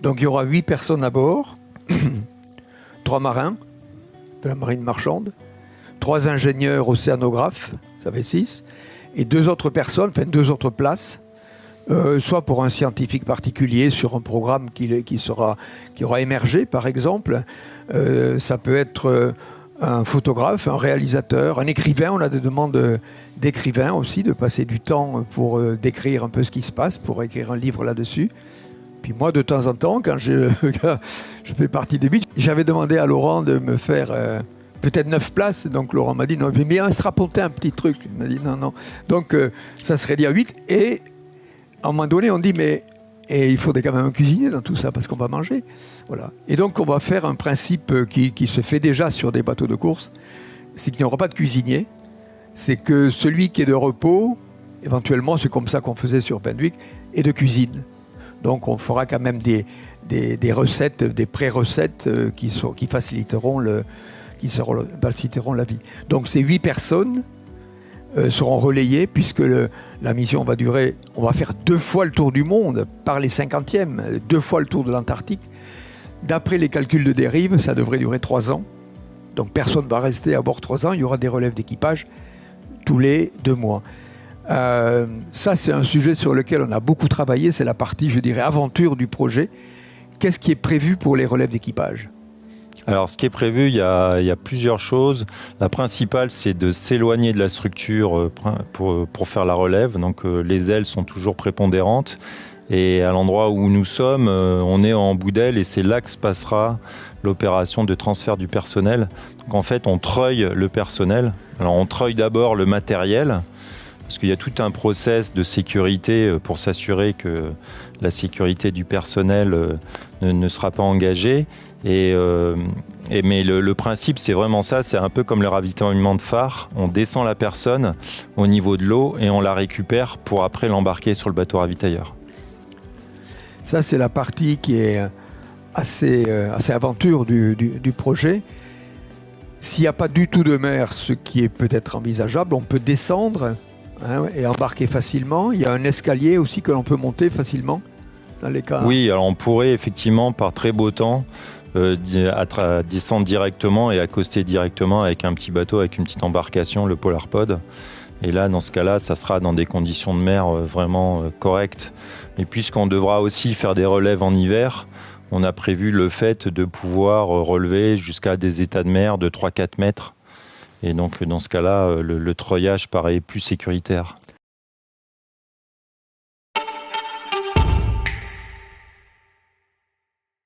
Donc il y aura 8 personnes à bord, 3 marins de la marine marchande, 3 ingénieurs océanographes, ça fait 6, et 2 autres personnes, enfin 2 autres places, soit pour un scientifique particulier sur un programme qui aura émergé, par exemple. Ça peut être un photographe, un réalisateur, un écrivain. On a des demandes d'écrivains aussi, de passer du temps pour décrire un peu ce qui se passe, pour écrire un livre là-dessus. Puis moi, de temps en temps, quand je fais partie des 8, j'avais demandé à Laurent de me faire peut-être 9 places. Donc Laurent m'a dit non, mais on strapontait un petit truc. Il m'a dit non. Donc ça serait dit à 8. Et à un moment donné, on dit mais il faudrait quand même un cuisinier dans tout ça parce qu'on va manger. Voilà. Et donc on va faire un principe qui se fait déjà sur des bateaux de course. C'est qu'il n'y aura pas de cuisinier. C'est que celui qui est de repos, éventuellement, c'est comme ça qu'on faisait sur Penwick, est de cuisine. Donc on fera quand même des recettes, des pré-recettes qui faciliteront la vie. Donc ces 8 personnes seront relayées puisque la mission on va faire 2 fois le tour du monde par les 50e, 2 fois le tour de l'Antarctique. D'après les calculs de dérive, ça devrait durer 3 ans. Donc personne ne va rester à bord 3 ans, il y aura des relèves d'équipage tous les 2 mois. Ça, c'est un sujet sur lequel on a beaucoup travaillé, c'est la partie, je dirais, aventure du projet. Qu'est-ce qui est prévu pour les relèves d'équipage ? Alors, ce qui est prévu, il y a plusieurs choses. La principale, c'est de s'éloigner de la structure pour faire la relève. Donc, les ailes sont toujours prépondérantes. Et à l'endroit où nous sommes, on est en bout d'aile et c'est là que se passera l'opération de transfert du personnel. Donc, en fait, on treuille le personnel. Alors, on treuille d'abord le matériel, parce qu'il y a tout un process de sécurité pour s'assurer que la sécurité du personnel ne sera pas engagée. Mais le principe, c'est vraiment ça, c'est un peu comme le ravitaillement de phare. On descend la personne au niveau de l'eau et on la récupère pour après l'embarquer sur le bateau ravitailleur. Ça, c'est la partie qui est assez aventure du projet. S'il n'y a pas du tout de mer, ce qui est peut-être envisageable, on peut descendre et embarquer facilement. Il y a un escalier aussi que l'on peut monter facilement dans les cas. Oui, alors on pourrait effectivement, par très beau temps, descendre directement et accoster directement avec un petit bateau, avec une petite embarcation, le Polarpod. Et là, dans ce cas-là, ça sera dans des conditions de mer vraiment correctes. Et puisqu'on devra aussi faire des relèves en hiver, on a prévu le fait de pouvoir relever jusqu'à des états de mer de 3-4 mètres. Et donc, dans ce cas-là, le treuillage paraît plus sécuritaire.